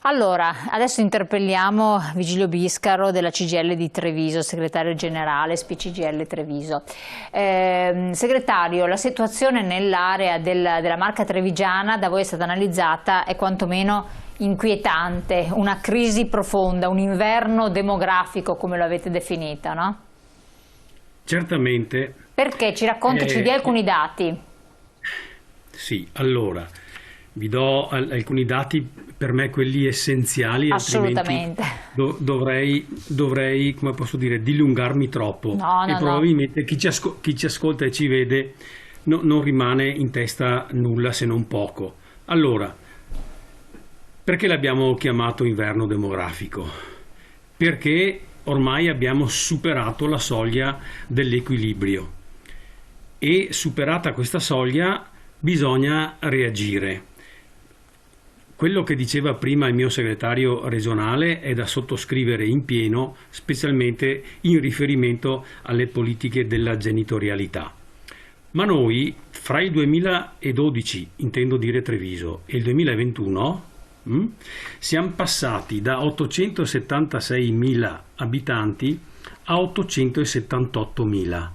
Allora, adesso interpelliamo Vigilio Biscaro della CGIL di Treviso, segretario generale SPCGIL Treviso. Segretario, la situazione nell'area della Marca trevigiana da voi è stata analizzata, è quantomeno inquietante, una crisi profonda, un inverno demografico come lo avete definita, no? Certamente. Perché? Ci dia alcuni dati. Sì, allora, vi do alcuni dati, per me quelli essenziali, assolutamente. Altrimenti dovrei, come posso dire, dilungarmi troppo. No. Probabilmente chi ci ascolta e ci vede non rimane in testa nulla se non poco. Allora, perché l'abbiamo chiamato inverno demografico? Perché ormai abbiamo superato la soglia dell'equilibrio e superata questa soglia bisogna reagire. Quello che diceva prima il mio segretario regionale è da sottoscrivere in pieno, specialmente in riferimento alle politiche della genitorialità. Ma noi, fra il 2012, intendo dire Treviso, e il 2021, siamo passati da 876.000 abitanti a 878.000.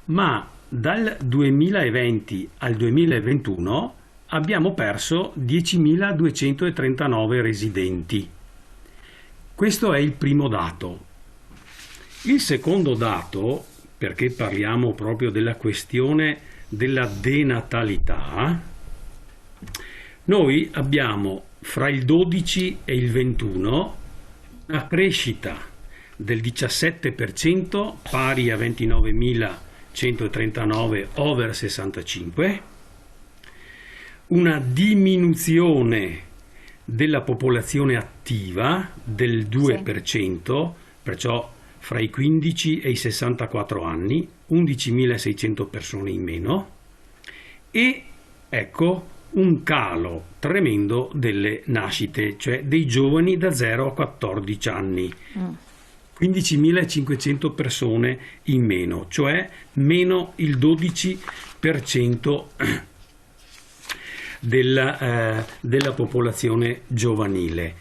Ma dal 2020 al 2021 abbiamo perso 10.239 residenti. Questo è il primo dato. Il secondo dato, perché parliamo proprio della questione della denatalità, noi abbiamo fra il 12 e il 21 una crescita del 17% pari a 29.139 over 65, una diminuzione della popolazione attiva del 2%, perciò fra i 15 e i 64 anni, 11.600 persone in meno, e ecco un calo tremendo delle nascite, cioè dei giovani da 0 a 14 anni. 15.500 persone in meno, cioè meno il 12% della popolazione giovanile.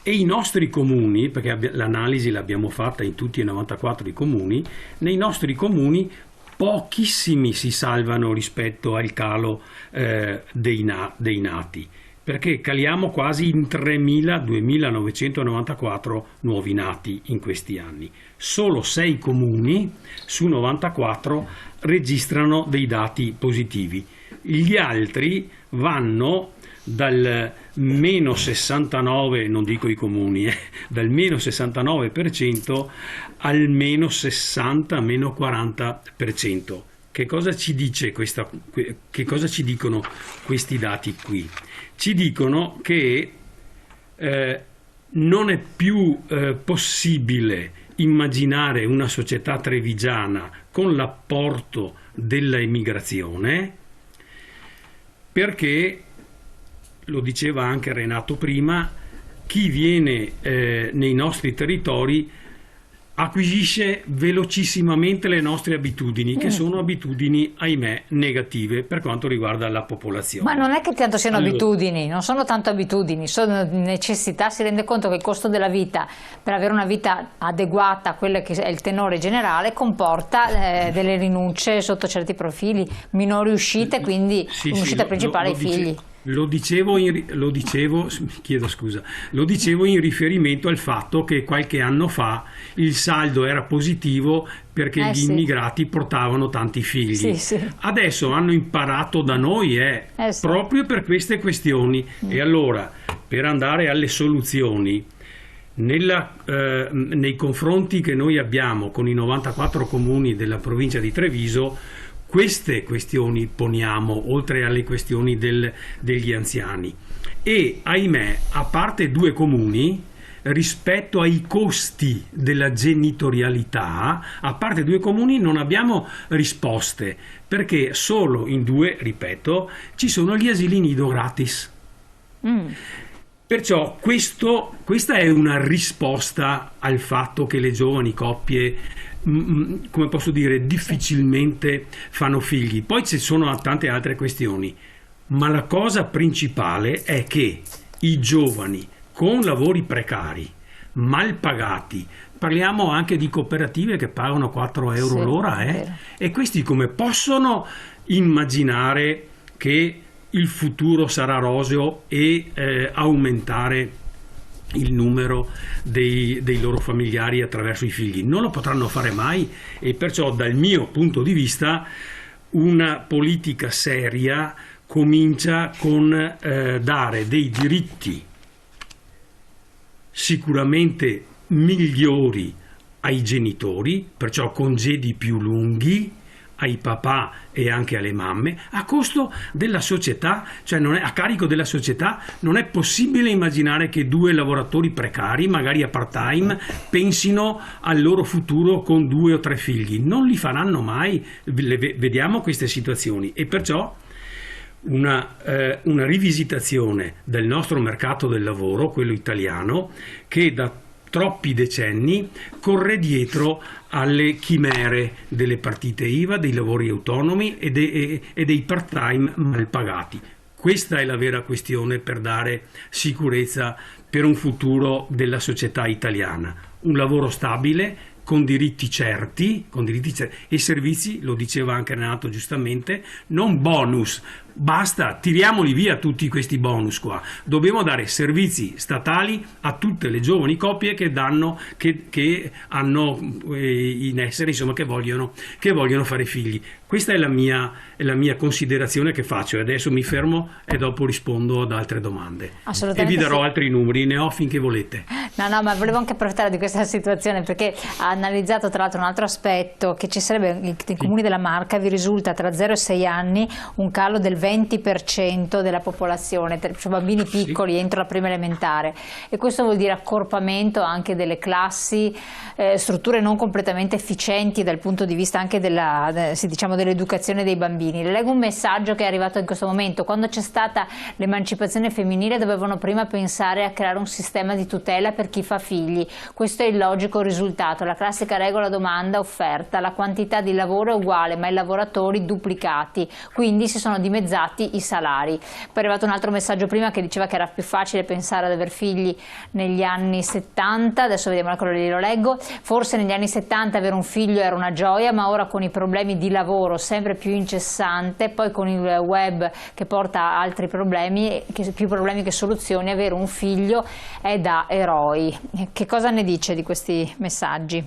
E i nostri comuni, perché l'analisi l'abbiamo fatta in tutti e 94 i comuni, nei nostri comuni pochissimi si salvano rispetto al calo dei nati, perché caliamo quasi in 2.994 nuovi nati in questi anni. Solo 6 comuni su 94 registrano dei dati positivi. Gli altri vanno dal meno 69, non dico i comuni, dal meno 69% al meno 60, meno 40%. Che cosa ci dice che cosa ci dicono questi dati qui? Ci dicono che non è più possibile immaginare una società trevigiana con l'apporto dell'immigrazione, perché, lo diceva anche Renato prima, chi viene nei nostri territori acquisisce velocissimamente le nostre abitudini, che sono abitudini, ahimè, negative per quanto riguarda la popolazione. Ma non è che tanto siano abitudini, non sono tanto abitudini, sono necessità. Si rende conto che il costo della vita, per avere una vita adeguata a quello che è il tenore generale, comporta delle rinunce sotto certi profili, minori uscite, quindi un'uscita principale ai figli. Lo dicevo in riferimento al fatto che qualche anno fa il saldo era positivo perché gli immigrati portavano tanti figli. Adesso hanno imparato da noi proprio per queste questioni. E allora, per andare alle soluzioni, nei confronti che noi abbiamo con i 94 comuni della provincia di Treviso, queste questioni poniamo, oltre alle questioni degli anziani. E ahimè, a parte 2 comuni, rispetto ai costi della genitorialità, a parte 2 comuni non abbiamo risposte, perché solo in 2, ripeto, ci sono gli asili nido gratis. Perciò questa è una risposta al fatto che le giovani coppie, come posso dire, difficilmente fanno figli. Poi ci sono tante altre questioni, ma la cosa principale è che i giovani con lavori precari, mal pagati, parliamo anche di cooperative che pagano 4 euro l'ora, e questi come possono immaginare che il futuro sarà roseo e aumentare il numero dei loro familiari attraverso i figli? Non lo potranno fare mai, e perciò dal mio punto di vista una politica seria comincia con dare dei diritti sicuramente migliori ai genitori, perciò congedi più lunghi ai papà e anche alle mamme, a costo della società, cioè non è a carico della società. Non è possibile immaginare che 2 lavoratori precari, magari a part-time, pensino al loro futuro con 2 o 3 figli. Non li faranno mai. Vediamo queste situazioni, e perciò una rivisitazione del nostro mercato del lavoro, quello italiano, che da troppi decenni corre dietro alle chimere delle partite IVA, dei lavori autonomi e dei part-time mal pagati. Questa è la vera questione per dare sicurezza per un futuro della società italiana. Un lavoro stabile, con diritti certi e servizi, lo diceva anche Renato giustamente, non bonus. Basta, tiriamoli via tutti questi bonus qua. Dobbiamo dare servizi statali a tutte le giovani coppie che hanno in essere, insomma, che vogliono fare figli. Questa è la mia considerazione che faccio, e adesso mi fermo e dopo rispondo ad altre domande. E vi darò altri numeri, ne ho finché volete. No, ma volevo anche approfittare di questa situazione, perché ha analizzato tra l'altro un altro aspetto, che ci sarebbe nei comuni della Marca, vi risulta tra 0 e 6 anni un calo del 20% della popolazione, cioè bambini piccoli entro la prima elementare, e questo vuol dire accorpamento anche delle classi, strutture non completamente efficienti dal punto di vista anche dell'educazione dei bambini. Le leggo un messaggio che è arrivato in questo momento: quando c'è stata l'emancipazione femminile dovevano prima pensare a creare un sistema di tutela per chi fa figli. Questo è il logico risultato, la classica regola domanda-offerta, la quantità di lavoro è uguale ma i lavoratori duplicati, quindi si sono dimezzati i salari. Poi è arrivato un altro messaggio prima che diceva che era più facile pensare ad aver figli negli anni 70, adesso vediamo, quello lì lo leggo: forse negli anni 70 avere un figlio era una gioia, ma ora con i problemi di lavoro sempre più incessante, poi con il web che porta a altri problemi, più problemi che soluzioni, avere un figlio è da eroi. Che cosa ne dice di questi messaggi?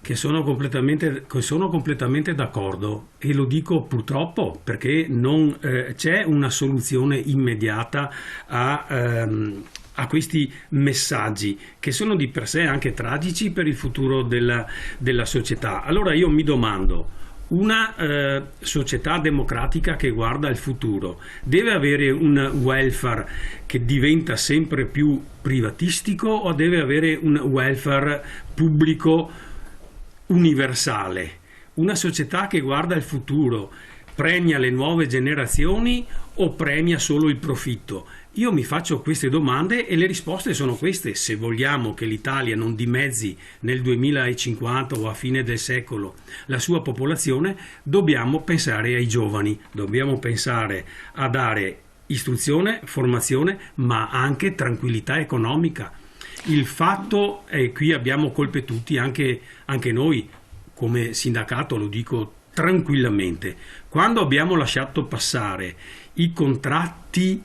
Che sono completamente d'accordo, e lo dico purtroppo perché non c'è una soluzione immediata a questi messaggi, che sono di per sé anche tragici per il futuro della società. Allora io mi domando: una società democratica che guarda il futuro deve avere un welfare che diventa sempre più privatistico, o deve avere un welfare pubblico universale? Una società che guarda il futuro premia le nuove generazioni o premia solo il profitto? Io mi faccio queste domande e le risposte sono queste. Se vogliamo che l'Italia non dimezzi nel 2050 o a fine del secolo la sua popolazione, dobbiamo pensare ai giovani, dobbiamo pensare a dare istruzione, formazione, ma anche tranquillità economica. Il fatto è, qui abbiamo colpe tutti, anche noi come sindacato, lo dico tranquillamente, quando abbiamo lasciato passare i contratti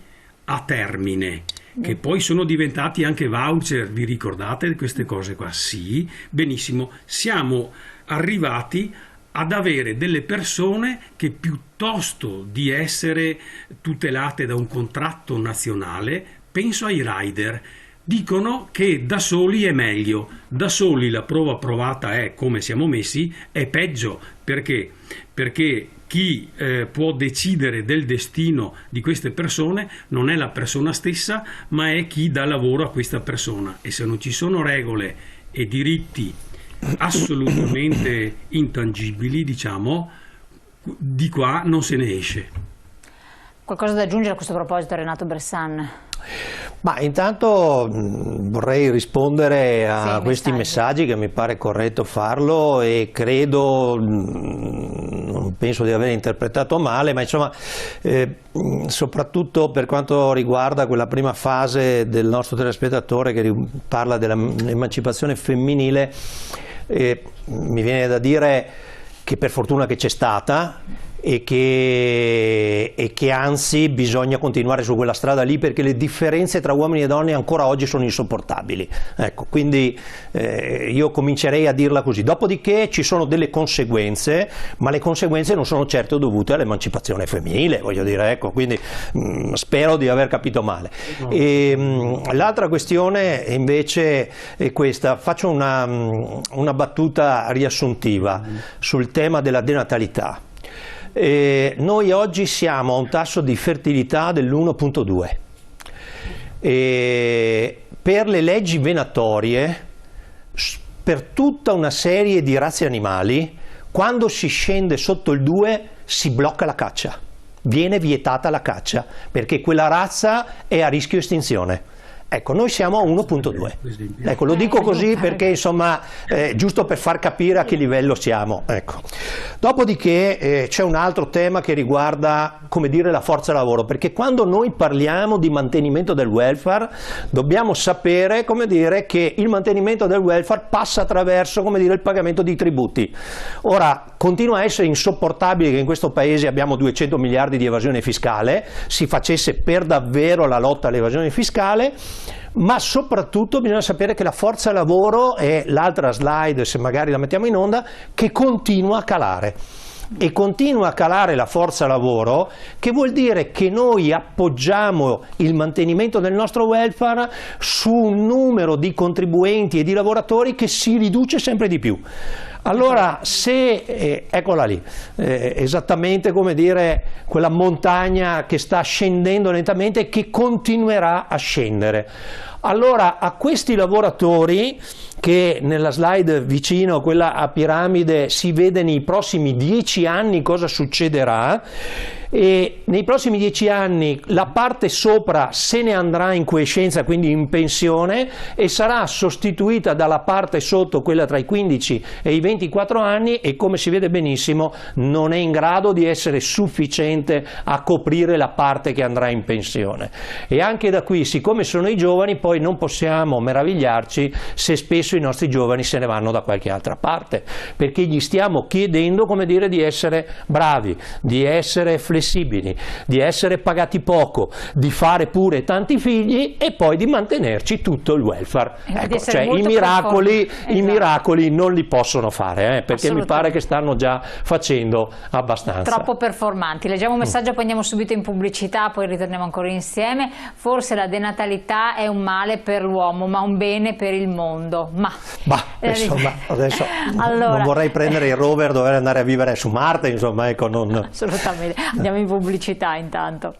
a termine, che poi sono diventati anche voucher, vi ricordate queste cose qua? Sì, benissimo, siamo arrivati ad avere delle persone che, piuttosto di essere tutelate da un contratto nazionale, penso ai rider, dicono che da soli è meglio. Da soli la prova provata è come siamo messi, è peggio. Perché? Perché chi può decidere del destino di queste persone non è la persona stessa, ma è chi dà lavoro a questa persona. E se non ci sono regole e diritti assolutamente intangibili, diciamo, di qua non se ne esce. Qualcosa da aggiungere a questo proposito, Renato Bressan? Ma intanto vorrei rispondere a questi messaggi, che mi pare corretto farlo, e credo, non penso di aver interpretato male, ma insomma soprattutto per quanto riguarda quella prima fase del nostro telespettatore che parla dell'emancipazione femminile, mi viene da dire che per fortuna che c'è stata, e che anzi bisogna continuare su quella strada lì, perché le differenze tra uomini e donne ancora oggi sono insopportabili. Ecco, quindi io comincerei a dirla così. Dopodiché ci sono delle conseguenze, ma le conseguenze non sono certo dovute all'emancipazione femminile, voglio dire, ecco, quindi spero di aver capito male. L'altra questione invece è questa: faccio una battuta riassuntiva sul tema della denatalità. Noi oggi siamo a un tasso di fertilità dell'1,2. Per le leggi venatorie, per tutta una serie di razze animali, quando si scende sotto il 2 si blocca la caccia, viene vietata la caccia, perché quella razza è a rischio estinzione. Ecco, noi siamo a 1,2. Ecco, lo dico così perché insomma, giusto per far capire a che livello siamo. Ecco. Dopodiché c'è un altro tema che riguarda, come dire, la forza lavoro, perché quando noi parliamo di mantenimento del welfare dobbiamo sapere, come dire, che il mantenimento del welfare passa attraverso, come dire, il pagamento di tributi. Ora, continua a essere insopportabile che in questo paese abbiamo 200 miliardi di evasione fiscale, si facesse per davvero la lotta all'evasione fiscale, ma soprattutto bisogna sapere che la forza lavoro è l'altra slide, se magari la mettiamo in onda, che continua a calare. E continua a calare la forza lavoro, che vuol dire che noi appoggiamo il mantenimento del nostro welfare su un numero di contribuenti e di lavoratori che si riduce sempre di più. Allora, se, eccola lì, esattamente, come dire, quella montagna che sta scendendo lentamente e che continuerà a scendere. Allora, a questi lavoratori, che nella slide vicino, quella a piramide, si vede nei prossimi 10 anni cosa succederà, e nei prossimi 10 anni la parte sopra se ne andrà in quiescenza, quindi in pensione, e sarà sostituita dalla parte sotto, quella tra i 15 e i 24 anni, e come si vede benissimo non è in grado di essere sufficiente a coprire la parte che andrà in pensione. E anche da qui, siccome sono i giovani, poi non possiamo meravigliarci se spesso i nostri giovani se ne vanno da qualche altra parte, perché gli stiamo chiedendo, come dire, di essere bravi, di essere flessibili, di essere pagati poco, di fare pure tanti figli e poi di mantenerci tutto il welfare. Ecco, cioè, i miracoli non li possono fare, perché mi pare che stanno già facendo abbastanza. Troppo performanti. Leggiamo un messaggio, poi andiamo subito in pubblicità, poi ritorniamo ancora insieme. Forse la denatalità è un male per l'uomo, ma un bene per il mondo. Insomma, adesso allora, non vorrei prendere il rover, dover andare a vivere su Marte, insomma, ecco, non... Assolutamente. Andiamo in pubblicità intanto.